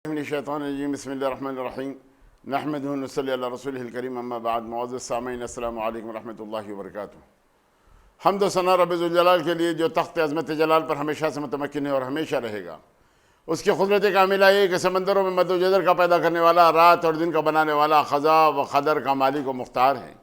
من الشیطان الرجیم بسم اللہ الرحمن الرحیم نحمدہ ونصلی علی رسولہ الکریم اما بعد معزز سامعین السلام علیکم ورحمۃ اللہ وبرکاتہ۔ حمد و ثنا رب ذوالجلال کے لیے جو تخت عظمت جلال پر ہمیشہ سے متمکن ہے اور ہمیشہ رہے گا۔ اس کی قدرت کاملہ یہ کہ سمندروں میں مد و جزر کا پیدا کرنے والا، رات اور دن کا بنانے والا، خضا و قدر کا مالک و مختار ہے۔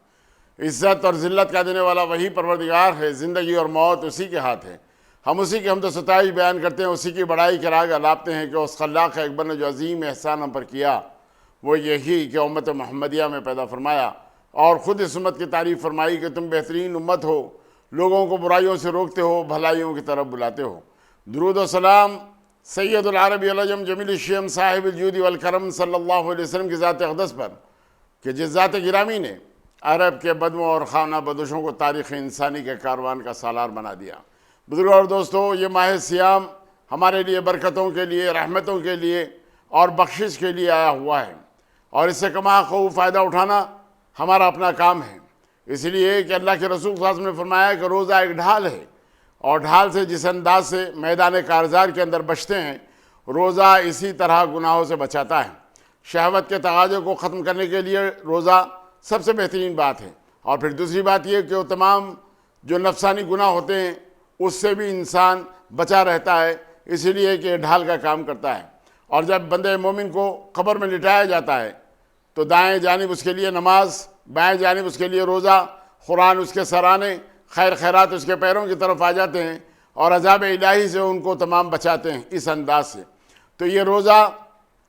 عزت اور ذلت کا دینے والا وہی پروردگار ہے۔ زندگی اور موت اسی کے ہاتھ ہے۔ ہم اسی کی حمد و ستائش بیان کرتے ہیں، اسی کی بڑائی کے راگ الاپتے ہیں کہ اس خلاق اکبر نے جو عظیم احسان ہم پر کیا وہ یہی کہ امت محمدیہ میں پیدا فرمایا اور خود اس امت کی تعریف فرمائی کہ تم بہترین امت ہو، لوگوں کو برائیوں سے روکتے ہو، بھلائیوں کی طرف بلاتے ہو۔ درود و سلام سید العرب العجم جمیل الشیم صاحب الجود والکرم صلی اللہ علیہ وسلم کی ذات اقدس پر کہ جس ذات گرامی نے عرب کے بدموں اور خانہ بدوشوں کو تاریخ انسانی کے کاروان کا سالار بنا دیا۔ بزرگوں اور دوستو، یہ ماہ سیام ہمارے لیے برکتوں کے لیے، رحمتوں کے لیے اور بخشش کے لیے آیا ہوا ہے، اور اس سے کما خوب فائدہ اٹھانا ہمارا اپنا کام ہے۔ اس لیے کہ اللہ کے رسول صلی اللہ علیہ وسلم نے فرمایا کہ روزہ ایک ڈھال ہے، اور ڈھال سے جس انداز سے میدان کارزار کے اندر بچتے ہیں، روزہ اسی طرح گناہوں سے بچاتا ہے۔ شہوت کے تقاضے کو ختم کرنے کے لیے روزہ سب سے بہترین بات ہے، اور پھر دوسری بات یہ کہ وہ تمام جو نفسانی گناہ ہوتے ہیں اس سے بھی انسان بچا رہتا ہے، اسی لیے کہ ڈھال کا کام کرتا ہے۔ اور جب بندے مومن کو قبر میں لٹایا جاتا ہے تو دائیں جانب اس کے لیے نماز، بائیں جانب اس کے لیے روزہ، قرآن اس کے سرانے، خیر خیرات اس کے پیروں کی طرف آ جاتے ہیں اور عذاب الہی سے ان کو تمام بچاتے ہیں اس انداز سے۔ تو یہ روزہ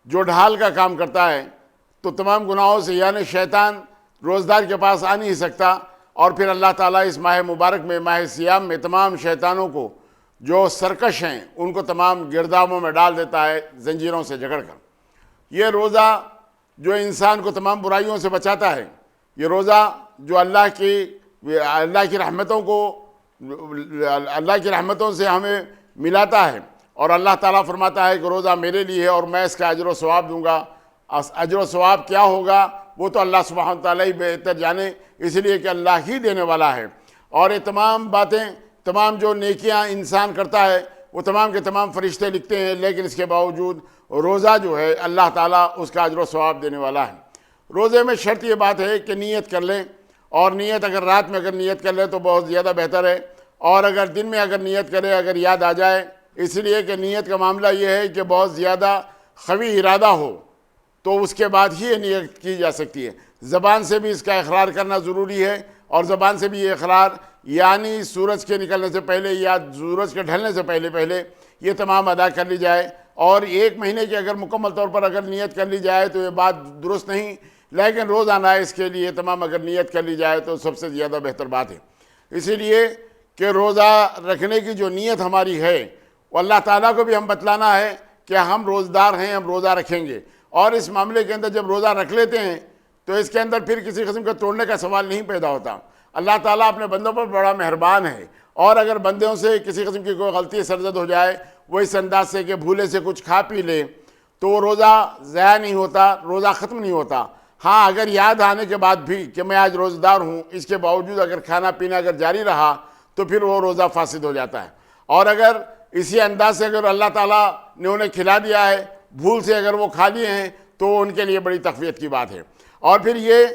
جو ڈھال کا کام کرتا ہے تو تمام گناہوں سے، یعنی شیطان روزدار کے پاس آ نہیں سکتا، اور پھر اللہ تعالیٰ اس ماہ مبارک میں، ماہ سیام میں، تمام شیطانوں کو جو سرکش ہیں ان کو تمام گردابوں میں ڈال دیتا ہے زنجیروں سے جکڑ کر۔ یہ روزہ جو انسان کو تمام برائیوں سے بچاتا ہے، یہ روزہ جو اللہ کی رحمتوں سے ہمیں ملاتا ہے، اور اللہ تعالیٰ فرماتا ہے کہ روزہ میرے لیے ہے اور میں اس کا اجر و ثواب دوں گا۔ اجر و ثواب کیا ہوگا وہ تو اللہ سبحانہ تعالیٰ ہی بہتر جانے، اس لیے کہ اللہ ہی دینے والا ہے۔ اور یہ تمام باتیں، تمام جو نیکیاں انسان کرتا ہے وہ تمام کے تمام فرشتے لکھتے ہیں، لیکن اس کے باوجود روزہ جو ہے اللہ تعالیٰ اس کا اجر و ثواب دینے والا ہے۔ روزے میں شرط یہ بات ہے کہ نیت کر لیں، اور نیت اگر رات میں اگر نیت کر لیں تو بہت زیادہ بہتر ہے، اور اگر دن میں اگر نیت کرے، اگر یاد آ جائے، اس لیے کہ نیت کا معاملہ یہ ہے کہ بہت زیادہ قوی ارادہ ہو تو اس کے بعد ہی یہ نیت کی جا سکتی ہے۔ زبان سے بھی اس کا اقرار کرنا ضروری ہے، اور زبان سے بھی یہ اقرار یعنی سورج کے نکلنے سے پہلے یا سورج کے ڈھلنے سے پہلے یہ تمام ادا کر لی جائے۔ اور ایک مہینے کی اگر مکمل طور پر اگر نیت کر لی جائے تو یہ بات درست نہیں، لیکن روزانہ اس کے لیے تمام اگر نیت کر لی جائے تو سب سے زیادہ بہتر بات ہے۔ اسی لیے کہ روزہ رکھنے کی جو نیت ہماری ہے وہ اللہ تعالیٰ کو بھی ہم بتلانا ہے کہ ہم روزدار ہیں، ہم روزہ رکھیں گے، اور اس معاملے کے اندر جب روزہ رکھ لیتے ہیں تو اس کے اندر پھر کسی قسم کا توڑنے کا سوال نہیں پیدا ہوتا۔ اللہ تعالیٰ اپنے بندوں پر بڑا مہربان ہے، اور اگر بندوں سے کسی قسم کی کوئی غلطی سرزد ہو جائے، وہ اس انداز سے کہ بھولے سے کچھ کھا پی لے، تو وہ روزہ ضائع نہیں ہوتا، روزہ ختم نہیں ہوتا۔ ہاں، اگر یاد آنے کے بعد بھی کہ میں آج روزہ دار ہوں، اس کے باوجود اگر کھانا پینا اگر جاری رہا تو پھر وہ روزہ فاسد ہو جاتا ہے۔ اور اگر اسی انداز سے اگر اللہ تعالیٰ نے انہیں کھلا دیا ہے، بھول سے اگر وہ کھا لیے ہیں تو ان کے لیے بڑی تقویت کی بات ہے۔ اور پھر یہ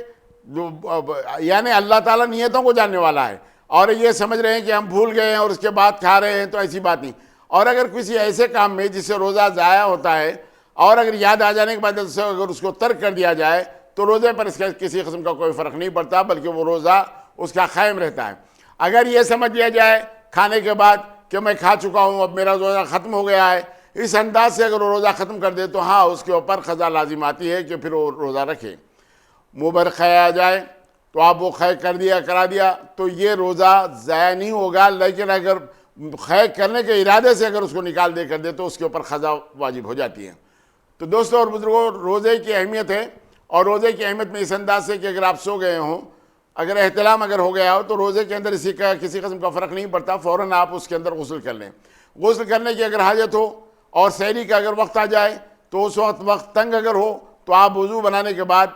یعنی اللہ تعالیٰ نیتوں کو جاننے والا ہے، اور یہ سمجھ رہے ہیں کہ ہم بھول گئے ہیں اور اس کے بعد کھا رہے ہیں تو ایسی بات نہیں۔ اور اگر کسی ایسے کام میں جس سے روزہ ضائع ہوتا ہے، اور اگر یاد آ جانے کے بعد اگر اس کو ترک کر دیا جائے تو روزے پر اس کا کسی قسم کا کوئی فرق نہیں پڑتا، بلکہ وہ روزہ اس کا قائم رہتا ہے۔ اگر یہ سمجھ لیا جائے کھانے کے بعد کہ میں کھا چکا ہوں، اب میرا روزہ ختم ہو گیا ہے، اس انداز سے اگر وہ روزہ ختم کر دے تو ہاں، اس کے اوپر قضا لازم آتی ہے کہ پھر وہ روزہ رکھے۔ منہ بھر خے آ جائے تو آپ وہ خے کرا دیا تو یہ روزہ ضائع نہیں ہوگا، لیکن اگر خے کرنے کے ارادے سے اگر اس کو نکال کر دے تو اس کے اوپر قضا واجب ہو جاتی ہے۔ تو دوستوں اور بزرگوں، روزے کی اہمیت ہے، اور روزے کی اہمیت میں اس انداز سے کہ اگر آپ سو گئے ہوں، اگر احتلام اگر ہو گیا ہو تو روزے کے اندر کسی قسم کا فرق نہیں پڑتا، فوراً آپ اس کے اندر غسل کر لیں۔ غسل کرنے کی اگر حاجت ہو اور سحری کا اگر وقت آ جائے تو اس وقت تنگ اگر ہو تو آپ وضو بنانے کے بعد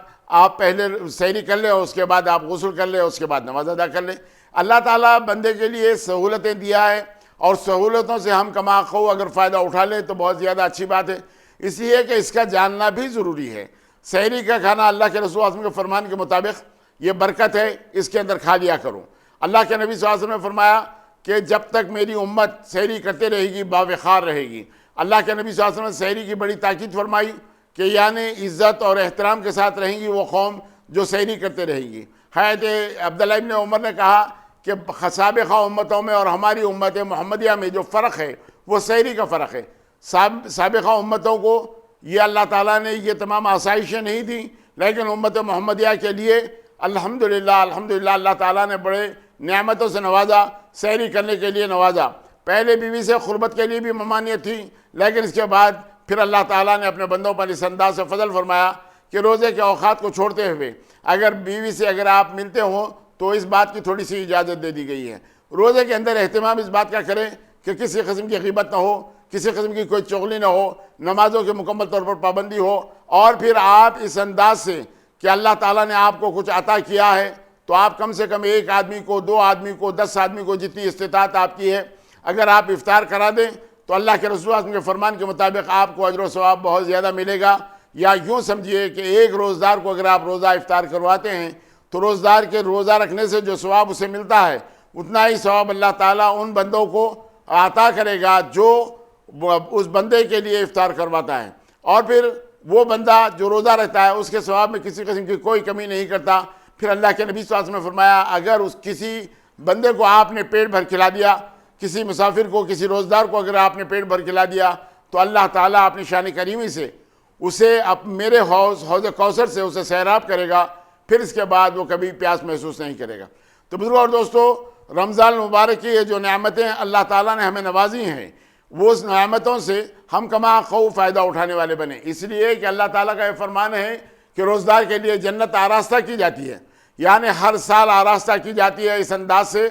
آپ پہلے سحری کر لیں، اور اس کے بعد آپ غسل کر لیں، اس کے بعد نماز ادا کر لیں۔ اللہ تعالیٰ بندے کے لیے سہولتیں دیا ہے، اور سہولتوں سے ہم کما خو اگر فائدہ اٹھا لیں تو بہت زیادہ اچھی بات ہے۔ اس لیے کہ اس کا جاننا بھی ضروری ہے۔ سحری کا کھانا اللہ کے رسول صلی اللہ علیہ وسلم کے فرمان کے مطابق یہ برکت ہے، اس کے اندر کھا لیا کرو۔ اللہ کے نبی صلی اللہ علیہ وسلم نے فرمایا کہ جب تک میری امت سحری کرتے رہے گی باوقار رہے گی۔ اللہ کے نبی صلی اللہ علیہ وسلم نے سحری کی بڑی تاکید فرمائی کہ یعنی عزت اور احترام کے ساتھ رہیں گی وہ قوم جو سحری کرتے رہیں گی۔ حضرت عبداللہ ابن عمر نے کہا کہ سابقہ امتوں میں اور ہماری امت محمدیہ میں جو فرق ہے وہ سحری کا فرق ہے۔ سابقہ امتوں کو یہ اللہ تعالیٰ نے یہ تمام آسائشیں نہیں دیں، لیکن امت محمدیہ کے لیے الحمدللہ اللہ تعالیٰ نے بڑے نعمتوں سے نوازا، سحری کرنے کے لیے نوازا۔ پہلے بیوی سے قربت کے لیے بھی ممانعت تھی، لیکن اس کے بعد پھر اللہ تعالیٰ نے اپنے بندوں پر اس انداز سے فضل فرمایا کہ روزے کے اوقات کو چھوڑتے ہوئے اگر بیوی سے اگر آپ ملتے ہوں تو اس بات کی تھوڑی سی اجازت دے دی گئی ہے۔ روزے کے اندر اہتمام اس بات کا کریں کہ کسی قسم کی غیبت نہ ہو، کسی قسم کی کوئی چغلی نہ ہو، نمازوں کے مکمل طور پر پابندی ہو، اور پھر آپ اس انداز سے کہ اللہ تعالیٰ نے آپ کو کچھ عطا کیا ہے تو آپ کم سے کم ایک آدمی کو، 2 آدمی کو، 10 آدمی کو، جتنی استطاعت آپ کی ہے اگر آپ افطار کرا دیں تو اللہ کے رسول صلی اللہ علیہ وسلم کے فرمان کے مطابق آپ کو اجر و ثواب بہت زیادہ ملے گا۔ یا یوں سمجھیے کہ ایک روزدار کو اگر آپ روزہ افطار کرواتے ہیں تو روزدار کے روزہ رکھنے سے جو ثواب اسے ملتا ہے اتنا ہی ثواب اللہ تعالیٰ ان بندوں کو عطا کرے گا جو اس بندے کے لیے افطار کرواتا ہے، اور پھر وہ بندہ جو روزہ رہتا ہے اس کے ثواب میں کسی قسم کی کوئی کمی نہیں کرتا۔ پھر اللہ کے نبی صلی اللہ علیہ وسلم نے فرمایا اگر اس کسی بندے کو آپ نے پیٹ بھر کھلا دیا، کسی مسافر کو، کسی روزدار کو اگر آپ نے پیٹ بھر کھلا دیا تو اللہ تعالیٰ اپنی شان کریمی سے اسے میرے حوض کوثر سے اسے سیراب کرے گا، پھر اس کے بعد وہ کبھی پیاس محسوس نہیں کرے گا۔ تو بزرگوں اور دوستو، رمضان المبارک کی یہ جو نعمتیں اللہ تعالیٰ نے ہمیں نوازی ہیں وہ اس نعمتوں سے ہم کما خوف فائدہ اٹھانے والے بنے، اس لیے کہ اللہ تعالیٰ کا یہ فرمان ہے کہ روزدار کے لیے جنت آراستہ کی جاتی ہے، یعنی ہر سال آراستہ کی جاتی ہے اس انداز سے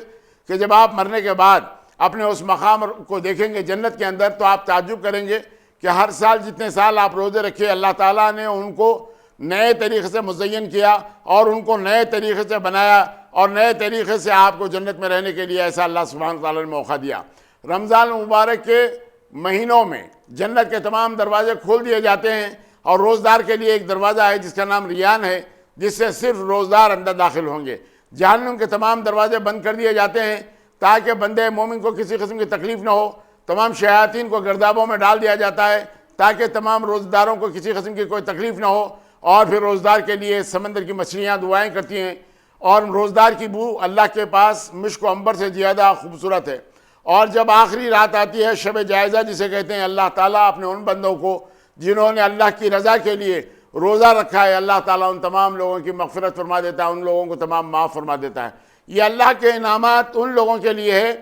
کہ جب آپ مرنے کے بعد اپنے اس مقام کو دیکھیں گے جنت کے اندر تو آپ تعجب کریں گے کہ ہر سال جتنے سال آپ روزے رکھے اللہ تعالیٰ نے ان کو نئے طریقے سے مزین کیا اور ان کو نئے طریقے سے بنایا اور نئے طریقے سے آپ کو جنت میں رہنے کے لیے ایسا اللہ سبحانہ تعالیٰ نے موقع دیا۔ رمضان المبارک کے مہینوں میں جنت کے تمام دروازے کھول دیے جاتے ہیں، اور روزدار کے لیے ایک دروازہ ہے جس کا نام ریان ہے، جس سے صرف روزدار اندر داخل ہوں گے۔ جہنم کے تمام دروازے بند کر دیے جاتے ہیں تاکہ بندے مومن کو کسی قسم کی تکلیف نہ ہو۔ تمام شیاطین کو گردابوں میں ڈال دیا جاتا ہے تاکہ تمام روزداروں کو کسی قسم کی کوئی تکلیف نہ ہو، اور پھر روزدار کے لیے سمندر کی مچھلیاں دعائیں کرتی ہیں، اور روزدار کی بو اللہ کے پاس مشک و عنبر سے زیادہ خوبصورت ہے۔ اور جب آخری رات آتی ہے شب جائزہ جسے کہتے ہیں، اللہ تعالیٰ اپنے ان بندوں کو جنہوں نے اللہ کی رضا کے لیے روزہ رکھا ہے، اللہ تعالیٰ ان تمام لوگوں کی مغفرت فرما دیتا ہے، ان لوگوں کو تمام معاف فرما دیتا ہے۔ یہ اللہ کے انعامات ان لوگوں کے لیے ہے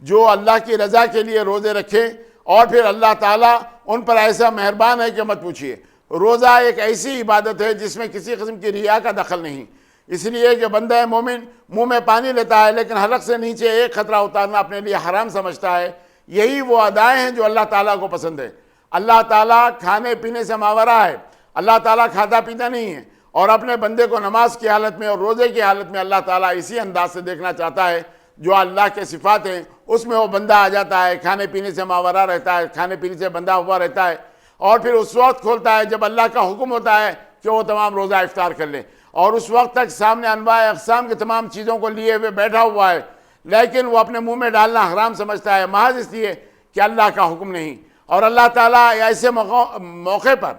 جو اللہ کی رضا کے لیے روزے رکھیں، اور پھر اللہ تعالیٰ ان پر ایسا مہربان ہے کہ مت پوچھیے۔ روزہ ایک ایسی عبادت ہے جس میں کسی قسم کی ریا کا دخل نہیں، اس لیے کہ بندہ مومن منہ میں پانی لیتا ہے لیکن حلق سے نیچے ایک خطرہ اتارنا اپنے لیے حرام سمجھتا ہے۔ یہی وہ ادائیں ہیں جو اللہ تعالیٰ کو پسند ہے۔ اللہ تعالیٰ کھانے پینے سے ماورا ہے، اللہ تعالیٰ کھاتا پیتا نہیں ہے، اور اپنے بندے کو نماز کی حالت میں اور روزے کی حالت میں اللہ تعالیٰ اسی انداز سے دیکھنا چاہتا ہے۔ جو اللہ کے صفات ہیں اس میں وہ بندہ آ جاتا ہے، کھانے پینے سے ماورا رہتا ہے، کھانے پینے سے بندہ ہوا رہتا ہے، اور پھر اس وقت کھولتا ہے جب اللہ کا حکم ہوتا ہے کہ وہ تمام روزہ افطار کر لیں، اور اس وقت تک سامنے انواع اقسام کی تمام چیزوں کو لیے ہوئے بیٹھا ہوا ہے، لیکن وہ اپنے منہ میں ڈالنا حرام سمجھتا ہے محض اس لیے کہ اللہ کا حکم نہیں۔ اور اللہ تعالیٰ ایسے موقع پر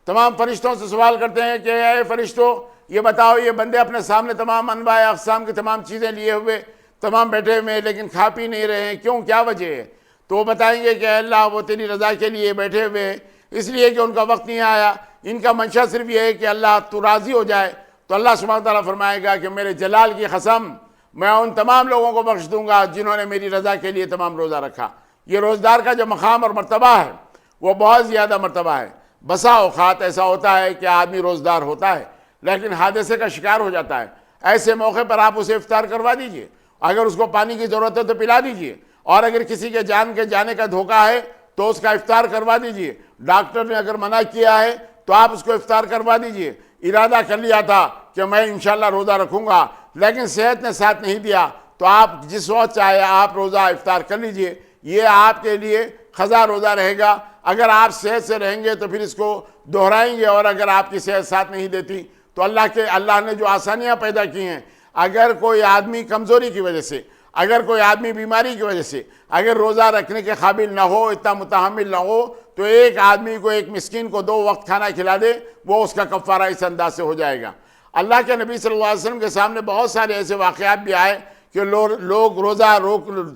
تمام فرشتوں سے سوال کرتے ہیں کہ اے فرشتوں یہ بتاؤ، یہ بندے اپنے سامنے تمام انواع اقسام کی تمام چیزیں لیے ہوئے تمام بیٹھے ہوئے لیکن کھا پی نہیں رہے ہیں، کیوں، کیا وجہ ہے؟ تو وہ بتائیں گے کہ اللہ وہ تیری رضا کے لیے بیٹھے ہوئے ہیں، اس لیے کہ ان کا وقت نہیں آیا، ان کا منشا صرف یہ ہے کہ اللہ تو راضی ہو جائے۔ تو اللہ سبحانہ تعالیٰ فرمائے گا کہ میرے جلال کی قسم میں ان تمام لوگوں کو بخش دوں گا جنہوں نے میری رضا کے لیے تمام روزہ رکھا۔ یہ روزدار کا جو مقام اور مرتبہ ہے وہ بہت زیادہ مرتبہ ہے۔ بسا اوقات ایسا ہوتا ہے کہ آدمی روزدار ہوتا ہے لیکن حادثے کا شکار ہو جاتا ہے، ایسے موقع پر آپ اسے افطار کروا دیجئے، اگر اس کو پانی کی ضرورت ہے تو پلا دیجئے، اور اگر کسی کے جان کے جانے کا دھوکہ ہے تو اس کا افطار کروا دیجئے۔ ڈاکٹر نے اگر منع کیا ہے تو آپ اس کو افطار کروا دیجئے۔ ارادہ کر لیا تھا کہ میں انشاءاللہ روزہ رکھوں گا لیکن صحت نے ساتھ نہیں دیا تو آپ جس وقت چاہے آپ روزہ افطار کر لیجئے، یہ آپ کے لیے قضا روزہ رہے گا۔ اگر آپ صحت سے رہیں گے تو پھر اس کو دہرائیں گے، اور اگر آپ کی صحت ساتھ نہیں دیتی تو اللہ نے جو آسانیاں پیدا کی ہیں، اگر کوئی آدمی کمزوری کی وجہ سے، اگر کوئی آدمی بیماری کی وجہ سے اگر روزہ رکھنے کے قابل نہ ہو، اتنا متحمل نہ ہو، تو ایک آدمی کو، ایک مسکین کو 2 وقت کھانا کھلا دے، وہ اس کا کفارہ اس انداز سے ہو جائے گا۔ اللہ کے نبی صلی اللہ علیہ وسلم کے سامنے بہت سارے ایسے واقعات بھی آئے کہ لوگ روزہ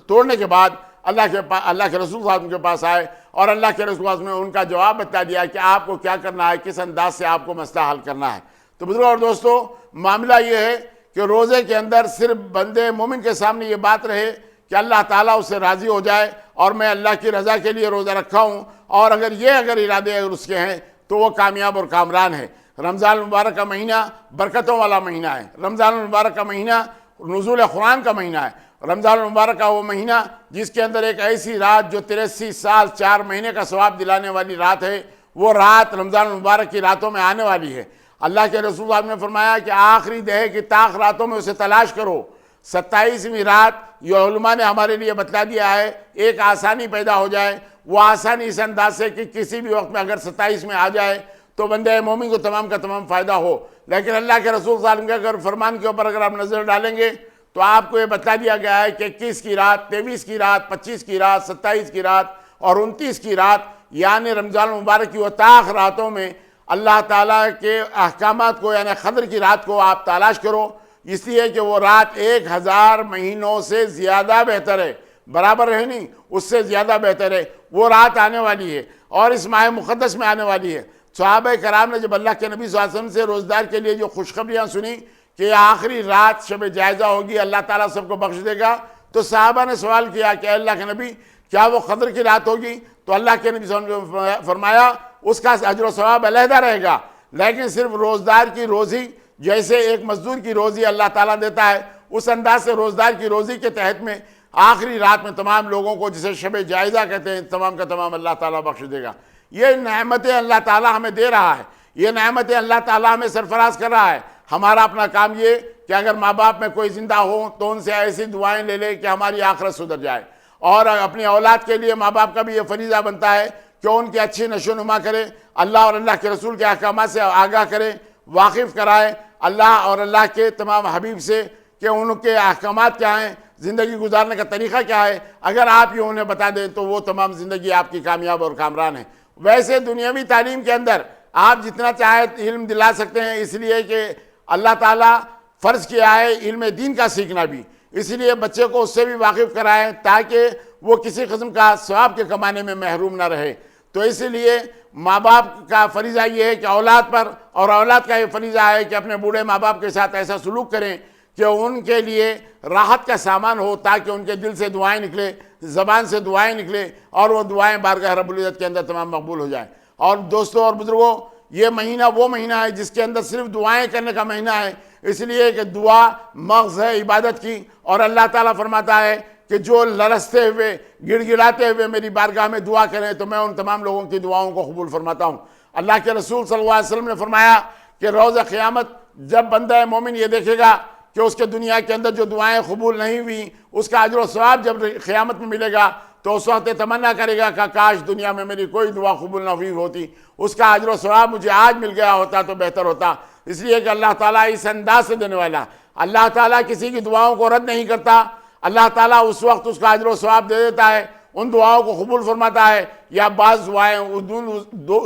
توڑنے کے بعد اللہ کے رسول صلی اللہ علیہ وسلم کے پاس آئے، اور اللہ کے رسول صلی اللہ علیہ وسلم نے ان کا جواب بتا دیا کہ آپ کو کیا کرنا ہے، کس انداز سے آپ کو مسئلہ حل کرنا ہے۔ تو بزرگوں اور دوستو، معاملہ یہ ہے کہ روزے کے اندر صرف بندے مومن کے سامنے یہ بات رہے کہ اللہ تعالیٰ اس سے راضی ہو جائے اور میں اللہ کی رضا کے لیے روزہ رکھا ہوں، اور اگر ارادے اگر اس کے ہیں تو وہ کامیاب اور کامران ہے۔ رمضان المبارک کا مہینہ برکتوں والا مہینہ ہے۔ رمضان المبارک کا مہینہ نزول قرآن کا مہینہ ہے۔ رمضان المبارک کا وہ مہینہ جس کے اندر ایک ایسی رات جو 83 سال 4 مہینے کا ثواب دلانے والی رات ہے، وہ رات رمضان المبارک کی راتوں میں آنے والی ہے۔ اللہ کے رسول صاحب نے فرمایا کہ آخری دہے کی طاق راتوں میں اسے تلاش کرو۔ 27ویں رات یہ علماء نے ہمارے لیے بتلا دیا ہے، ایک آسانی پیدا ہو جائے، وہ آسانی اس انداز سے کہ کسی بھی وقت میں اگر 27 میں آ جائے تو بندہ مومن کو تمام کا تمام فائدہ ہو۔ لیکن اللہ کے رسول صلی اللہ علیہ وسلم کے اگر فرمان کے اوپر اگر آپ نظر ڈالیں گے تو آپ کو یہ بتلا دیا گیا ہے کہ 21 کی رات، 23 کی رات، 25 کی رات، 27 کی رات اور 29 کی رات، یعنی رمضان المبارک کی وہ طاق راتوں میں اللہ تعالیٰ کے احکامات کو، یعنی قدر کی رات کو آپ تلاش کرو، اس لیے کہ وہ رات 1000 مہینوں سے زیادہ بہتر ہے، برابر ہے نہیں، اس سے زیادہ بہتر ہے۔ وہ رات آنے والی ہے اور اس ماہ مقدس میں آنے والی ہے۔ صحابہ کرام نے جب اللہ کے نبی صلی اللہ علیہ وسلم سے روزدار کے لیے جو خوشخبریاں سنی کہ یہ آخری رات شب جائزہ ہوگی، اللہ تعالیٰ سب کو بخش دے گا، تو صحابہ نے سوال کیا کہ اللہ کے نبی کیا وہ قدر کی رات ہوگی؟ تو اللہ کے نبی صلی اللہ علیہ وسلم نے فرمایا اس کا اجر و ثواب علیحدہ رہے گا، لیکن صرف روزدار کی روزی، جیسے ایک مزدور کی روزی اللہ تعالیٰ دیتا ہے، اس انداز سے روزدار کی روزی کے تحت میں آخری رات میں تمام لوگوں کو، جسے شب جائزہ کہتے ہیں، تمام کا تمام اللہ تعالیٰ بخش دے گا۔ یہ نعمتیں اللہ تعالیٰ ہمیں دے رہا ہے، یہ نعمتیں اللہ تعالیٰ ہمیں سرفراز کر رہا ہے۔ ہمارا اپنا کام یہ کہ اگر ماں باپ میں کوئی زندہ ہو تو ان سے ایسی دعائیں لے لے کہ ہماری آخرت سدھر جائے، اور اپنی اولاد کے لیے ماں باپ کا بھی یہ فریضہ بنتا ہے کہ ان کی اچھی نشو نما کرے، اللہ اور اللہ کے رسول کے احکامات سے آگاہ کرے، واقف کرائے اللہ اور اللہ کے تمام حبیب سے کہ ان کے احکامات کیا ہیں، زندگی گزارنے کا طریقہ کیا ہے۔ اگر آپ یہ انہیں بتا دیں تو وہ تمام زندگی آپ کی کامیاب اور کامران ہے۔ ویسے دنیاوی تعلیم کے اندر آپ جتنا چاہے علم دلا سکتے ہیں، اس لیے کہ اللہ تعالیٰ فرض کیا ہے علم دین کا سیکھنا بھی، اس لیے بچے کو اس سے بھی واقف کرائیں تاکہ وہ کسی قسم کا ثواب کے کمانے میں محروم نہ رہے۔ تو اس لیے ماں باپ کا فریضہ یہ ہے کہ اولاد پر، اور اولاد کا یہ فریضہ ہے کہ اپنے بوڑھے ماں باپ کے ساتھ ایسا سلوک کریں کہ ان کے لیے راحت کا سامان ہو، تاکہ ان کے دل سے دعائیں نکلے، زبان سے دعائیں نکلے، اور وہ دعائیں بارگاہ رب العزت کے اندر تمام مقبول ہو جائیں۔ اور دوستوں اور بزرگوں، یہ مہینہ وہ مہینہ ہے جس کے اندر صرف دعائیں کرنے کا مہینہ ہے، اس لیے کہ دعا مغز ہے عبادت کی، اور اللہ تعالیٰ فرماتا ہے کہ جو لرزتے ہوئے، گڑ گڑاتے ہوئے میری بارگاہ میں دعا کریں تو میں ان تمام لوگوں کی دعاؤں کو قبول فرماتا ہوں۔ اللہ کے رسول صلی اللہ علیہ وسلم نے فرمایا کہ روز قیامت جب بندہ مومن یہ دیکھے گا کہ اس کے دنیا کے اندر جو دعائیں قبول نہیں ہوئی، اس کا اجر و ثواب جب قیامت میں ملے گا تو اس وقت تمنا کرے گا کہ کاش دنیا میں میری کوئی دعا قبول نہ ہوئی ہوتی، اس کا اجر و ثواب مجھے آج مل گیا ہوتا تو بہتر ہوتا۔ اس لیے کہ اللہ تعالیٰ اس انداز سے دینے والا، اللہ تعالیٰ کسی کی دعاؤں کو رد نہیں کرتا، اللہ تعالیٰ اس وقت اس کا اجر و ثواب دے دیتا ہے، ان دعاؤں کو قبول فرماتا ہے، یا بعض دعائیں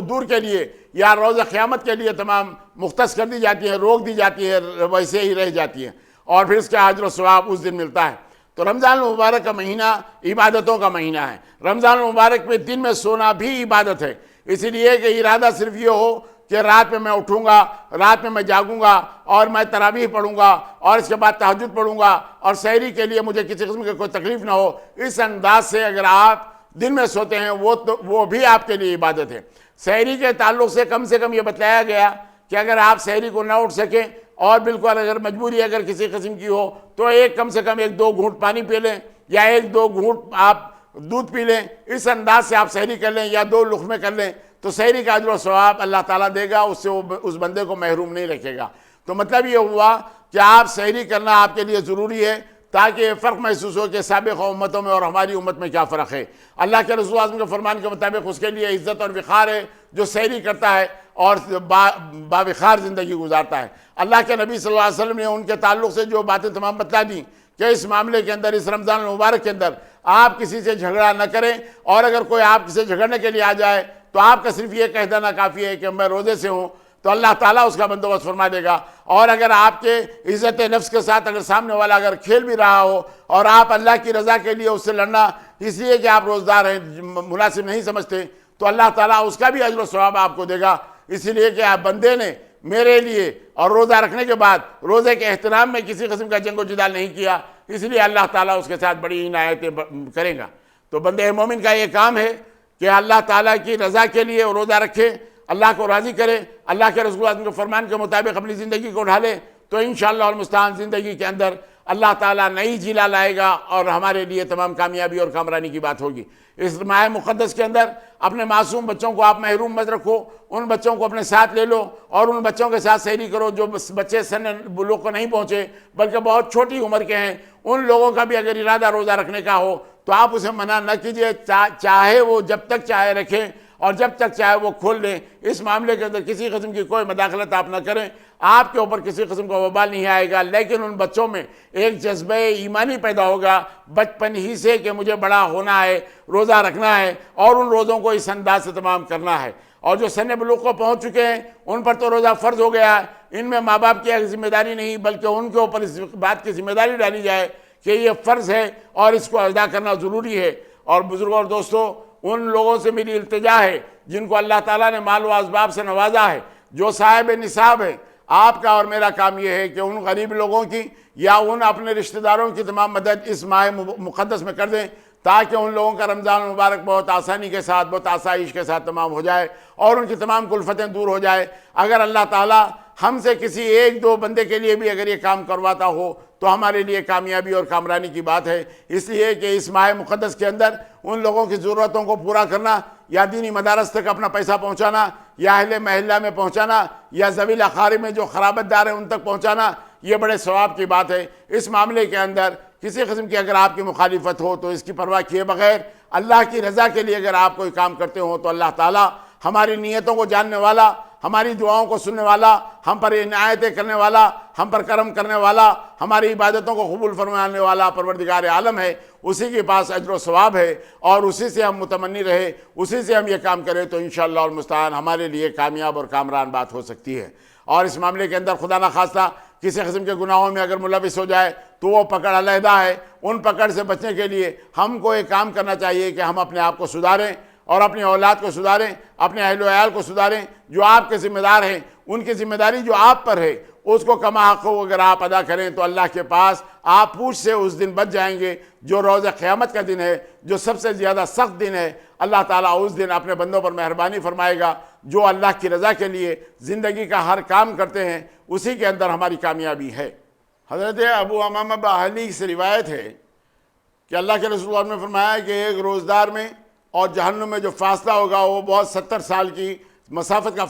دور کے لیے یا روز قیامت کے لیے تمام مختص کر دی جاتی ہیں، روک دی جاتی ہے، ویسے ہی رہ جاتی ہیں، اور پھر اس کا اجر و ثواب اس دن ملتا ہے۔ تو رمضان المبارک کا مہینہ عبادتوں کا مہینہ ہے۔ رمضان المبارک میں دن میں سونا بھی عبادت ہے، اس لیے کہ ارادہ صرف یہ ہو کہ رات میں اٹھوں گا، رات میں جاگوں گا اور میں تراویح پڑھوں گا اور اس کے بعد تہجد پڑھوں گا، اور سحری کے لیے مجھے کسی قسم کی کوئی تکلیف نہ ہو، اس انداز سے اگر آپ دن میں سوتے ہیں وہ بھی آپ کے لیے عبادت ہے۔ سحری کے تعلق سے کم یہ بتلایا گیا کہ اگر آپ سحری کو نہ اٹھ سکیں اور بالکل اگر مجبوری اگر کسی قسم کی ہو تو کم سے کم 1-2 گھونٹ پانی پی لیں، یا 1-2 گھونٹ آپ دودھ پی لیں، اس انداز سے آپ سحری کر لیں، یا 2 لقمے کر لیں، تو سحری کا اجر و ثواب اللہ تعالیٰ دے گا، اس سے وہ اس بندے کو محروم نہیں رکھے گا۔ تو مطلب یہ ہوا کہ آپ سحری کرنا آپ کے لیے ضروری ہے تاکہ یہ فرق محسوس ہو کہ سابق امتوں میں اور ہماری امت میں کیا فرق ہے۔ اللہ کے رسول اعظم کے فرمان کے مطابق اس کے لیے عزت اور وقار ہے جو سیری کرتا ہے اور باوقار زندگی گزارتا ہے۔ اللہ کے نبی صلی اللہ علیہ وسلم نے ان کے تعلق سے جو باتیں تمام بتلا دیں کہ اس معاملے کے اندر، اس رمضان المبارک کے اندر آپ کسی سے جھگڑا نہ کریں، اور اگر کوئی آپ سے جھگڑنے کے لیے آ جائے تو آپ کا صرف یہ کہہ دینا کافی ہے کہ میں روزے سے ہوں، تو اللہ تعالیٰ اس کا بندوبست فرما دے گا۔ اور اگر آپ کے عزت نفس کے ساتھ اگر سامنے والا اگر کھیل بھی رہا ہو اور آپ اللہ کی رضا کے لیے اس سے لڑنا اس لیے کہ آپ روزدار ہیں مناسب نہیں سمجھتے، تو اللہ تعالیٰ اس کا بھی اجر و ثواب آپ کو دے گا، اس لیے کہ آپ بندے نے میرے لیے اور روزہ رکھنے کے بعد روزے کے احترام میں کسی قسم کا جنگ و جدال نہیں کیا، اس لیے اللہ تعالیٰ اس کے ساتھ بڑی عنایتیں کرے گا۔ تو بندے مومن کا یہ کام ہے کہ اللہ تعالیٰ کی رضا کے لیے روزہ رکھے، اللہ کو راضی کرے، اللہ کے رسول اعظم کے فرمان کے مطابق اپنی زندگی کو ڈھالے، تو انشاءاللہ المستعان زندگی کے اندر اللہ تعالیٰ نئی جیلا لائے گا اور ہمارے لیے تمام کامیابی اور کامرانی کی بات ہوگی۔ اس ماہ مقدس کے اندر اپنے معصوم بچوں کو آپ محروم مت رکھو، ان بچوں کو اپنے ساتھ لے لو اور ان بچوں کے ساتھ سحری کرو جو بچے سن بلوغ کو نہیں پہنچے بلکہ بہت چھوٹی عمر کے ہیں۔ ان لوگوں کا بھی اگر ارادہ روزہ رکھنے کا ہو تو آپ اسے منع نہ کیجئے، چاہے وہ جب تک چاہے رکھیں اور جب تک چاہے وہ کھول لیں، اس معاملے کے اندر کسی قسم کی کوئی مداخلت آپ نہ کریں، آپ کے اوپر کسی قسم کا وبال نہیں آئے گا، لیکن ان بچوں میں ایک جذبہ ایمانی پیدا ہوگا بچپن ہی سے کہ مجھے بڑا ہونا ہے، روزہ رکھنا ہے اور ان روزوں کو اس انداز سے تمام کرنا ہے۔ اور جو سن بلوغ کو پہنچ چکے ہیں ان پر تو روزہ فرض ہو گیا ہے، ان میں ماں باپ کی ایک ذمہ داری نہیں بلکہ ان کے اوپر اس بات کی ذمہ داری ڈالی جائے کہ یہ فرض ہے اور اس کو ادا کرنا ضروری ہے۔ اور بزرگوں اور دوستوں، ان لوگوں سے میری التجا ہے جن کو اللہ تعالیٰ نے مال و اسباب سے نوازا ہے، جو صاحب نصاب ہے، آپ کا اور میرا کام یہ ہے کہ ان غریب لوگوں کی یا ان اپنے رشتہ داروں کی تمام مدد اس ماہ مقدس میں کر دیں تاکہ ان لوگوں کا رمضان المبارک بہت آسانی کے ساتھ، بہت آسائش کے ساتھ تمام ہو جائے اور ان کی تمام کلفتیں دور ہو جائے۔ اگر اللہ تعالیٰ ہم سے کسی ایک دو بندے کے لیے بھی اگر یہ کام کرواتا ہو تو ہمارے لیے کامیابی اور کامرانی کی بات ہے، اس لیے کہ اس ماہ مقدس کے اندر ان لوگوں کی ضرورتوں کو پورا کرنا، یا دینی مدارس تک اپنا پیسہ پہنچانا، یا اہل محلہ میں پہنچانا، یا ذوی الاقارب میں جو خرابت دار ہیں ان تک پہنچانا، یہ بڑے ثواب کی بات ہے۔ اس معاملے کے اندر کسی قسم کی اگر آپ کی مخالفت ہو تو اس کی پرواہ کیے بغیر اللہ کی رضا کے لیے اگر آپ کوئی کام کرتے ہو تو اللہ تعالیٰ ہماری نیتوں کو جاننے والا، ہماری دعاؤں کو سننے والا، ہم پر عنایتیں کرنے والا، ہم پر کرم کرنے والا، ہماری عبادتوں کو قبول فرمانے والا پروردگار عالم ہے، اسی کے پاس اجر و ثواب ہے اور اسی سے ہم متمنی رہے، اسی سے ہم یہ کام کریں تو انشاءاللہ المستعان ہمارے لیے کامیاب اور کامران بات ہو سکتی ہے۔ اور اس معاملے کے اندر خدا نخواستہ کسی قسم کے گناہوں میں اگر ملوث ہو جائے تو وہ پکڑ علیحدہ ہے، ان پکڑ سے بچنے کے لیے ہم کو ایک کام کرنا چاہیے کہ ہم اپنے آپ کو سدھاریں اور اپنی اولاد کو سدھاریں، اپنے اہل و عیال کو سدھاریں، جو آپ کے ذمہ دار ہیں ان کی ذمہ داری جو آپ پر ہے اس کو کما حق ہو اگر آپ ادا کریں تو اللہ کے پاس آپ پوچھ سے اس دن بچ جائیں گے جو روز قیامت کا دن ہے، جو سب سے زیادہ سخت دن ہے۔ اللہ تعالیٰ اس دن اپنے بندوں پر مہربانی فرمائے گا، جو اللہ کی رضا کے لیے زندگی کا ہر کام کرتے ہیں اسی کے اندر ہماری کامیابی ہے۔ حضرت ابو امامہ باہلی سے روایت ہے کہ اللہ کے رسول اللہ نے فرمایا کہ ایک روزدار میں اور جہنم میں جو فاصلہ ہوگا وہ بہت 70 سال کی مسافت کا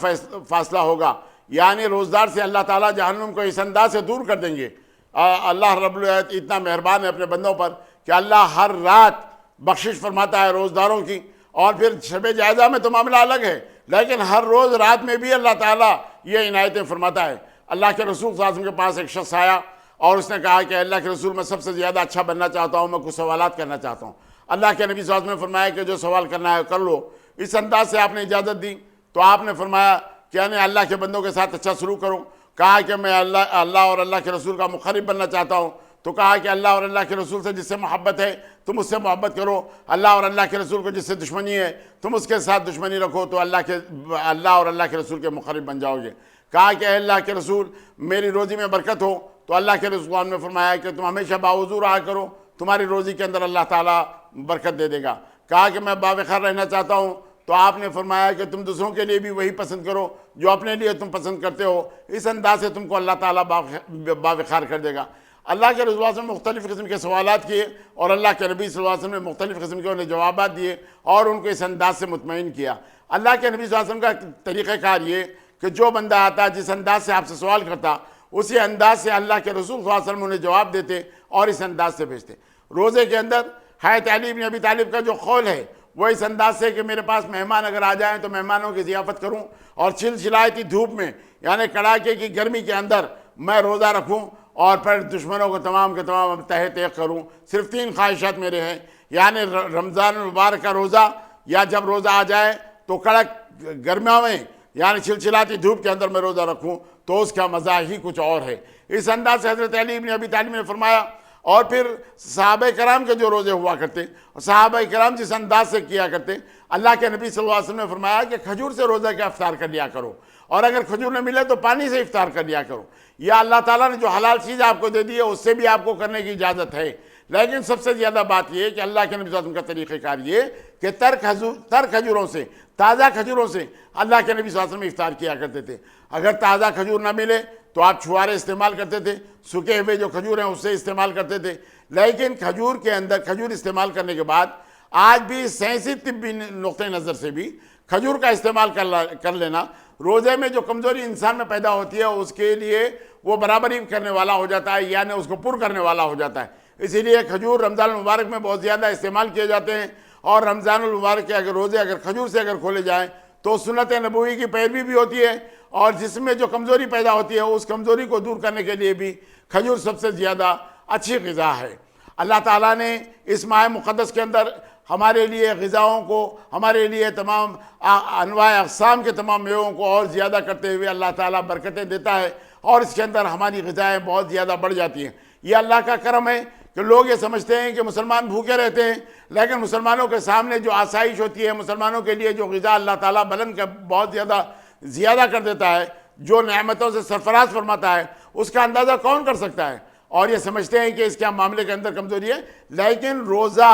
فاصلہ ہوگا، یعنی روزدار سے اللہ تعالیٰ جہنم کو اس انداز سے دور کر دیں گے۔ اللہ رب العزت اتنا مہربان ہے اپنے بندوں پر کہ اللہ ہر رات بخشش فرماتا ہے روزداروں کی، اور پھر شب جائزہ میں تو معاملہ الگ ہے، لیکن ہر روز رات میں بھی اللہ تعالیٰ یہ عنایتیں فرماتا ہے۔ اللہ کے رسول صلی اللہ علیہ وسلم کے پاس ایک شخص آیا اور اس نے کہا کہ اللہ کے رسول میں سب سے زیادہ اچھا بننا چاہتا ہوں، میں کچھ سوالات کرنا چاہتا ہوں۔ اللہ کے نبی صلی اللہ علیہ وسلم نے فرمایا کہ جو سوال کرنا ہے کر لو۔ اس انداز سے آپ نے اجازت دی تو آپ نے فرمایا کہ یعنی اللہ کے بندوں کے ساتھ اچھا سلوک کروں۔ کہا کہ میں اللہ اور اللہ کے رسول کا مخالف بننا چاہتا ہوں، تو کہا کہ اللہ اور اللہ کے رسول سے جس سے محبت ہے تم اس سے محبت کرو، اللہ اور اللہ کے رسول کو جس سے دشمنی ہے تم اس کے ساتھ دشمنی رکھو، تو اللہ اور اللہ کے رسول کے مخالف بن جاؤ گے۔ کہا کہ اے اللہ کے رسول میری روزی میں برکت ہو، تو اللہ کے رسول نے فرمایا کہ تم ہمیشہ باوضو رہا کرو، تمہاری روزی کے اندر اللہ تعالیٰ برکت دے دے گا۔ کہا کہ میں باوقار رہنا چاہتا ہوں، تو آپ نے فرمایا کہ تم دوسروں کے لیے بھی وہی پسند کرو جو اپنے لیے تم پسند کرتے ہو، اس انداز سے تم کو اللہ تعالیٰ باوقار کر دے گا۔ اللہ کے رسول صلی اللہ علیہ وسلم نے مختلف قسم کے سوالات کیے اور اللہ کے نبی صلی اللہ علیہ وسلم نے مختلف قسم کے انہیں جوابات دیے اور ان کو اس انداز سے مطمئن کیا۔ اللہ کے نبی صلی اللہ علیہ وسلم کا طریقہ کار یہ کہ جو بندہ آتا جس انداز سے آپ سے سوال کرتا اسی انداز سے اللہ کے رسول صلی اللہ علیہ وسلم انہیں جواب دیتے اور اس انداز سے بھیجتے. روزے کے اندر حضرت علی بن ابی طالب کا جو قول ہے وہ اس انداز سے کہ میرے پاس مہمان اگر آ جائیں تو مہمانوں کی ضیافت کروں اور چلچلاتی دھوپ میں یعنی کڑاکے کی گرمی کے اندر میں روزہ رکھوں اور پھر دشمنوں کو تمام کے تمام تہہ تیغ کروں. صرف 3 خواہشات میرے ہیں، یعنی رمضان المبارک کا روزہ، یا جب روزہ آ جائے تو کڑک گرمیوں میں یعنی چلچلاتی دھوپ کے اندر میں روزہ رکھوں تو اس کا مزہ ہی کچھ اور ہے. اس انداز سے حضرت علی بن ابی طالب نے فرمایا. اور پھر صحابہ کرام کے جو روزے ہوا کرتے، صحابہ کرام جس انداز سے کیا کرتے، اللہ کے نبی صلی اللہ علیہ وسلم نے فرمایا کہ کھجور سے روزہ کا افطار کر لیا کرو، اور اگر کھجور نہ ملے تو پانی سے افطار کر لیا کرو. یا اللہ تعالیٰ نے جو حلال چیز آپ کو دے دی ہے اس سے بھی آپ کو کرنے کی اجازت ہے. لیکن سب سے زیادہ بات یہ ہے کہ اللہ کے نبی صلی اللہ علیہ وسلم کا طریقہ کار یہ کہ تر کھجوروں سے، تازہ کھجوروں سے اللہ کے نبی صلی اللہ علیہ وسلم افطار کیا کرتے تھے. اگر تازہ کھجور نہ ملے تو آپ چھوارے استعمال کرتے تھے، سکے ہوئے جو کھجور ہیں اس سے استعمال کرتے تھے. لیکن کھجور کے اندر کھجور استعمال کرنے کے بعد آج بھی سائنسی طبی نقطۂ نظر سے بھی کھجور کا استعمال کر لینا روزے میں جو کمزوری انسان میں پیدا ہوتی ہے اس کے لیے وہ برابری کرنے والا ہو جاتا ہے، یعنی اس کو پر کرنے والا ہو جاتا ہے. اسی لیے کھجور رمضان المبارک میں بہت زیادہ استعمال کیے جاتے ہیں. اور رمضان المبارک کے اگر روزے اگر کھجور سے اگر کھولے جائیں تو سنت نبوی کی پیروی بھی ہوتی ہے، اور جس میں جو کمزوری پیدا ہوتی ہے اس کمزوری کو دور کرنے کے لیے بھی کھجور سب سے زیادہ اچھی غذا ہے. اللہ تعالیٰ نے اس ماہ مقدس کے اندر ہمارے لیے غذاؤں کو، ہمارے لیے تمام انواع اقسام کے تمام میووں کو اور زیادہ کرتے ہوئے اللہ تعالیٰ برکتیں دیتا ہے، اور اس کے اندر ہماری غذائیں بہت زیادہ بڑھ جاتی ہیں. یہ اللہ کا کرم ہے کہ لوگ یہ سمجھتے ہیں کہ مسلمان بھوکے رہتے ہیں، لیکن مسلمانوں کے سامنے جو آسائش ہوتی ہے، مسلمانوں کے لیے جو غذا اللہ تعالیٰ بلند کا بہت زیادہ کر دیتا ہے، جو نعمتوں سے سرفراز فرماتا ہے، اس کا اندازہ کون کر سکتا ہے. اور یہ سمجھتے ہیں کہ اس کے معاملے کے اندر کمزوری ہے، لیکن روزہ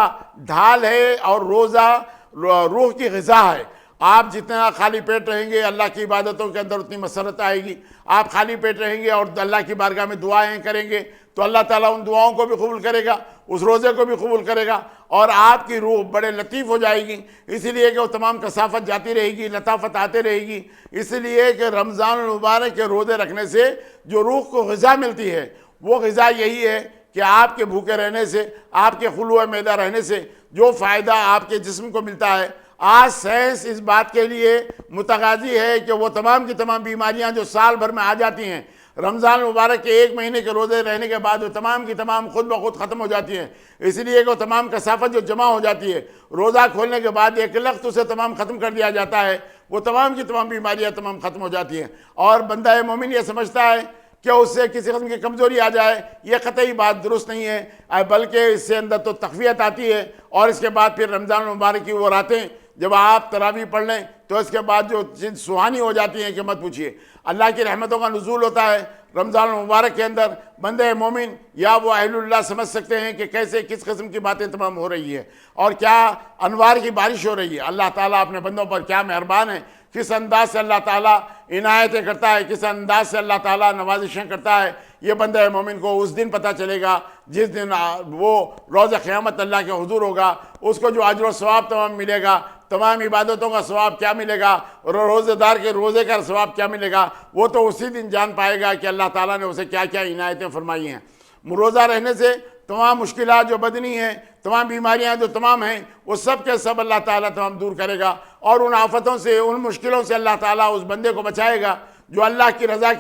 ڈھال ہے اور روزہ روح کی غذا ہے. آپ جتنا خالی پیٹ رہیں گے اللہ کی عبادتوں کے اندر اتنی مسرت آئے گی. آپ خالی پیٹ رہیں گے اور اللہ کی بارگاہ میں دعائیں کریں گے تو اللہ تعالیٰ ان دعاؤں کو بھی قبول کرے گا، اس روزے کو بھی قبول کرے گا، اور آپ کی روح بڑے لطیف ہو جائے گی. اسی لیے کہ وہ تمام کثافت جاتی رہے گی، لطافت آتے رہے گی. اس لیے کہ رمضان المبارک کے روزے رکھنے سے جو روح کو غذا ملتی ہے وہ غذا یہی ہے کہ آپ کے بھوکے رہنے سے، آپ کے خلوع معدہ رہنے سے جو فائدہ آپ کے جسم کو ملتا ہے، آج سائنس اس بات کے لیے متقاضی ہے کہ وہ تمام کی تمام بیماریاں جو سال بھر میں آ جاتی ہیں رمضان المبارک کے 1 مہینے کے روزے رہنے کے بعد وہ تمام کی تمام خود بخود ختم ہو جاتی ہیں. اس لیے کہ وہ تمام کثافت جو جمع ہو جاتی ہے روزہ کھولنے کے بعد ایک لخت اسے تمام ختم کر دیا جاتا ہے، وہ تمام کی تمام بیماریاں تمام ختم ہو جاتی ہیں. اور بندہ مومن یہ سمجھتا ہے کہ اس سے کسی قسم کی کمزوری آ جائے، یہ قطعی بات درست نہیں ہے، بلکہ اس سے اندر تو تقویت آتی ہے. اور اس کے بعد پھر رمضان المبارک کی وہ راتیں جب آپ تراویح پڑھ لیں تو اس کے بعد جو چیز سہانی ہو جاتی ہیں کہ مت پوچھیے. اللہ کی رحمتوں کا نزول ہوتا ہے رمضان المبارک کے اندر. بندے مومن یا وہ اہل اللہ سمجھ سکتے ہیں کہ کیسے کس قسم کی باتیں تمام ہو رہی ہے اور کیا انوار کی بارش ہو رہی ہے. اللہ تعالیٰ اپنے بندوں پر کیا مہربان ہے، کس انداز سے اللہ تعالیٰ عنایتیں کرتا ہے، کس انداز سے اللہ تعالیٰ نوازشیں کرتا ہے. یہ بندہ مومن کو اس دن پتہ چلے گا جس دن وہ روز قیامت اللہ کے حضور ہوگا. اس کو جو اجر و ثواب تمام ملے گا، تمام عبادتوں کا ثواب کیا ملے گا اور روزے دار کے روزے کا ثواب کیا ملے گا، وہ تو اسی دن جان پائے گا کہ اللہ تعالیٰ نے اسے کیا کیا عنایتیں فرمائی ہیں. روزہ رہنے سے تمام مشکلات جو بدنی ہیں، تمام بیماریاں جو تمام ہیں، وہ سب کے سب اللہ تعالیٰ تمام دور کرے گا، اور ان آفتوں سے، ان مشکلوں سے اللہ تعالیٰ اس بندے کو بچائے گا جو اللہ کی رضا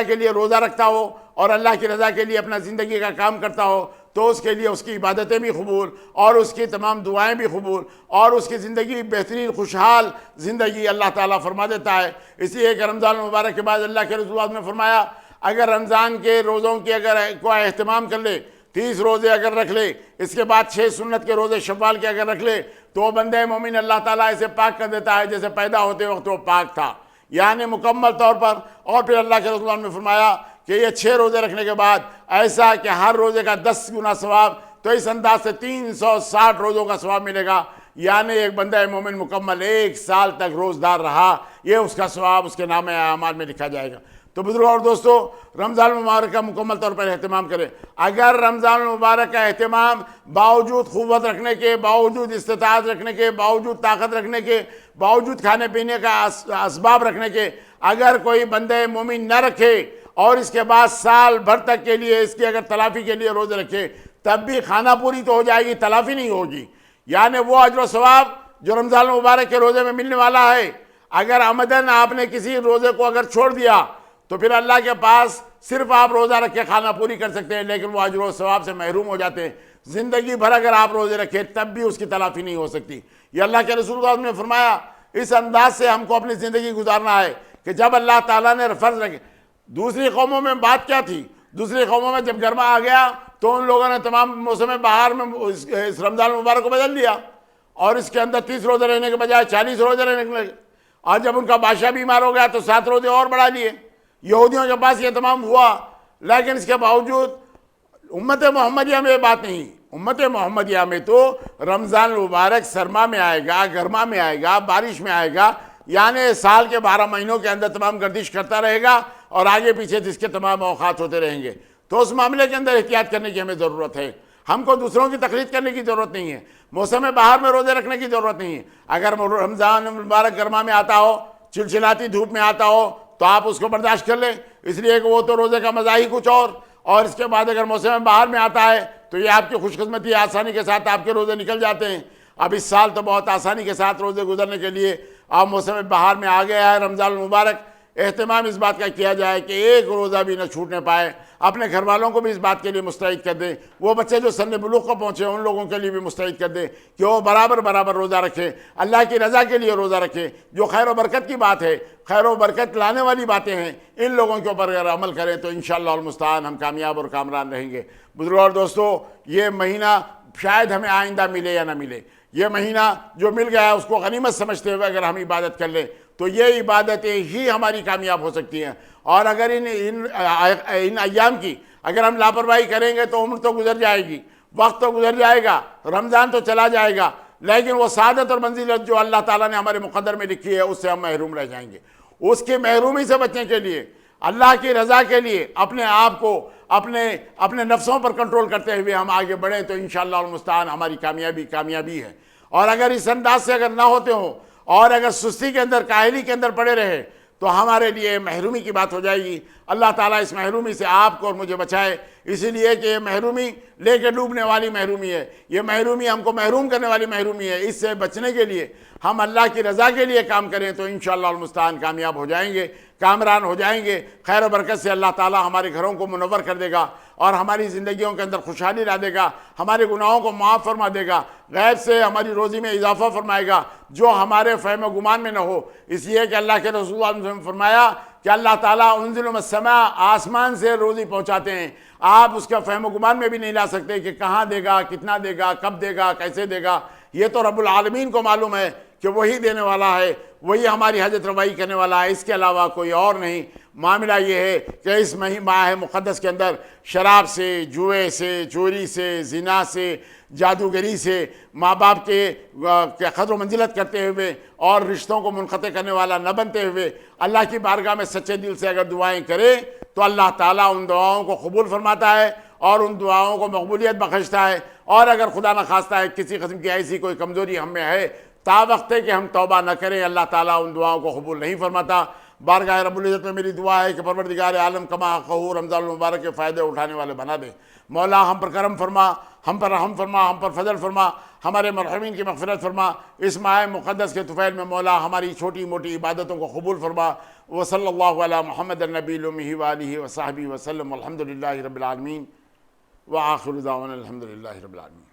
کے لیے روزہ رکھتا ہو اور اللہ کی رضا کے لیے اپنا زندگی کا کام کرتا ہو. تو اس کے لیے اس کی عبادتیں بھی قبول اور اس کی تمام دعائیں بھی قبول اور اس کی زندگی بہترین خوشحال زندگی اللہ تعالیٰ فرما دیتا ہے. اس لیے کہ رمضان المبارک کے بعد اللہ کے رسول نے فرمایا اگر رمضان کے روزوں کی اگر کوئی اہتمام کر لے، 30 روزے اگر رکھ لے، اس کے بعد 6 سنت کے روزے شوال کے اگر رکھ لے تو وہ بندے مومن اللہ تعالیٰ اسے پاک کر دیتا ہے جیسے پیدا ہوتے وقت وہ پاک تھا، یعنی مکمل طور پر. اور پھر اللہ کے رسول نے فرمایا کہ یہ 6 روزے رکھنے کے بعد ایسا کہ ہر روزے کا 10 گنا ثواب، تو اس انداز سے 360 روزوں کا ثواب ملے گا. یعنی ایک بندہ مومن مکمل 1 سال تک روزدار رہا، یہ اس کا ثواب اس کے نام اعمال میں لکھا جائے گا. تو بزرگوں اور دوستو، رمضان المبارک کا مکمل طور پر اہتمام کریں. اگر رمضان المبارک کا اہتمام باوجود قوت رکھنے کے، باوجود استطاعت رکھنے کے، باوجود طاقت رکھنے کے، باوجود کھانے پینے کا اسباب رکھنے کے، اگر کوئی بندہ مومن نہ رکھے اور اس کے بعد سال بھر تک کے لیے اس کی اگر تلافی کے لیے روزے رکھے تب بھی کھانہ پوری تو ہو جائے گی، تلافی نہیں ہوگی. یعنی وہ اجر و ثواب جو رمضان المبارک کے روزے میں ملنے والا ہے، اگر عمدن آپ نے کسی روزے کو اگر چھوڑ دیا تو پھر اللہ کے پاس صرف آپ روزہ رکھ کے کھانا پوری کر سکتے ہیں، لیکن وہ اجر و ثواب سے محروم ہو جاتے ہیں. زندگی بھر اگر آپ روزے رکھے تب بھی اس کی تلافی نہیں ہو سکتی. یہ اللہ کے رسول اللہ نے فرمایا اس انداز سے ہم کو اپنی زندگی گزارنا ہے کہ جب اللہ تعالیٰ نے فرض رکھے. دوسری قوموں میں بات کیا تھی؟ دوسری قوموں میں جب گرما آ گیا تو ان لوگوں نے تمام موسم بہار میں اس رمضان المبارک کو بدل دیا اور اس کے اندر 30 روزے رہنے کے بجائے 40 روزے رہنے کے لگے. اور جب ان کا بادشاہ بیمار ہو گیا تو 7 روزے اور بڑھا لیے. یہودیوں کے پاس یہ تمام ہوا، لیکن اس کے باوجود امت محمدیہ میں یہ بات نہیں. امت محمدیہ میں تو رمضان المبارک سرما میں آئے گا، گرما میں آئے گا، بارش میں آئے گا، یعنی سال کے 12 مہینوں کے اندر تمام گردش کرتا رہے گا اور آگے پیچھے جس کے تمام اوقات ہوتے رہیں گے. تو اس معاملے کے اندر احتیاط کرنے کی ہمیں ضرورت ہے. ہم کو دوسروں کی تقلید کرنے کی ضرورت نہیں ہے. موسم بہار میں روزے رکھنے کی ضرورت نہیں ہے. اگر رمضان المبارک گرما میں آتا ہو، چلچلاتی دھوپ میں آتا ہو تو آپ اس کو برداشت کر لیں، اس لیے کہ وہ تو روزے کا مزہ ہی کچھ اور اس کے بعد اگر موسم بہار میں آتا ہے تو یہ آپ کی خوش قسمتی، آسانی کے ساتھ آپ کے روزے نکل جاتے ہیں. اب اس سال تو بہت آسانی کے ساتھ روزے گزرنے کے لیے اب موسم بہار میں آ گیا ہے رمضان المبارک. اہتمام اس بات کا کیا جائے کہ ایک روزہ بھی نہ چھوٹنے پائے. اپنے گھر والوں کو بھی اس بات کے لیے مستعد کر دیں. وہ بچے جو سن بلوغ کو پہنچے ان لوگوں کے لیے بھی مستعد کر دیں کہ وہ برابر روزہ رکھیں، اللہ کی رضا کے لیے روزہ رکھیں. جو خیر و برکت کی بات ہے، خیر و برکت لانے والی باتیں ہیں، ان لوگوں کے اوپر اگر عمل کریں تو انشاءاللہ المستعان ہم کامیاب اور کامران رہیں گے. بزرگوں اور دوستو، یہ مہینہ شاید ہمیں آئندہ ملے یا نہ ملے. یہ مہینہ جو مل گیا ہے اس کو غنیمت سمجھتے ہوئے اگر ہم عبادت کر لیں تو یہ عبادتیں ہی ہماری کامیاب ہو سکتی ہیں. اور اگر ان ایام کی اگر ہم لاپرواہی کریں گے تو عمر تو گزر جائے گی، وقت تو گزر جائے گا، رمضان تو چلا جائے گا، لیکن وہ سعادت اور منزلت جو اللہ تعالیٰ نے ہمارے مقدر میں لکھی ہے اس سے ہم محروم رہ جائیں گے. اس کی محرومی سے بچنے کے لیے، اللہ کی رضا کے لیے اپنے آپ کو اپنے نفسوں پر کنٹرول کرتے ہوئے ہم آگے بڑھیں تو انشاءاللہ المستعان ہماری کامیابی ہے. اور اگر اس انداز سے اگر نہ ہوتے ہوں اور اگر سستی کے اندر، کاہلی کے اندر پڑے رہے تو ہمارے لیے محرومی کی بات ہو جائے گی. اللہ تعالیٰ اس محرومی سے آپ کو اور مجھے بچائے، اسی لیے کہ یہ محرومی لے کے ڈوبنے والی محرومی ہے. یہ محرومی ہم کو محروم کرنے والی محرومی ہے. اس سے بچنے کے لیے ہم اللہ کی رضا کے لیے کام کریں تو انشاءاللہ المستعان کامیاب ہو جائیں گے، کامران ہو جائیں گے. خیر و برکت سے اللہ تعالیٰ ہمارے گھروں کو منور کر دے گا اور ہماری زندگیوں کے اندر خوشحالی لا دے گا، ہمارے گناہوں کو معاف فرما دے گا، غیب سے ہماری روزی میں اضافہ فرمائے گا جو ہمارے فہم و گمان میں نہ ہو. اس لیے کہ اللہ کے رسول اللہ نے فرمایا کہ اللہ تعالیٰ انزل من السماء، آسمان سے روزی پہنچاتے ہیں. آپ اس کا فہم و گمان میں بھی نہیں لا سکتے کہ کہاں دے گا، کتنا دے گا، کب دے گا، کیسے دے گا. یہ تو رب العالمین کو معلوم ہے کہ وہی دینے والا ہے، وہی ہماری حاجت روائی کرنے والا ہے، اس کے علاوہ کوئی اور نہیں. معاملہ یہ ہے کہ اس ماہ مقدس کے اندر شراب سے، جوئے سے، چوری سے، زنا سے، جادوگری سے، ماں باپ کے قدر و منزلت کرتے ہوئے اور رشتوں کو منقطع کرنے والا نہ بنتے ہوئے اللہ کی بارگاہ میں سچے دل سے اگر دعائیں کرے تو اللہ تعالیٰ ان دعاؤں کو قبول فرماتا ہے اور ان دعاؤں کو مقبولیت بخشتا ہے. اور اگر خدا نہ خواستہ ہے کسی قسم کی ایسی کوئی کمزوری ہم میں ہے، تا وقت ہے کہ ہم توبہ نہ کریں، اللہ تعالیٰ ان دعاؤں کو قبول نہیں فرماتا. بارگاہ رب العزت میں میری دعا ہے کہ پروردگار عالم کما حقہ رمضان المبارک کے فائدے اٹھانے والے بنا دے. مولا ہم پر کرم فرما، ہم پر رحم فرما، ہم پر فضل فرما، ہمارے مرحومین کی مغفرت فرما. اس ماہ مقدس کے طفیل میں مولا ہماری چھوٹی موٹی عبادتوں کو قبول فرما. وصلی اللہ علی محمد النبی الامی وآلہ وصحبہ وسلم. والحمد للہ رب العالمین وآخر دعوانا الحمد للہ رب العالمین.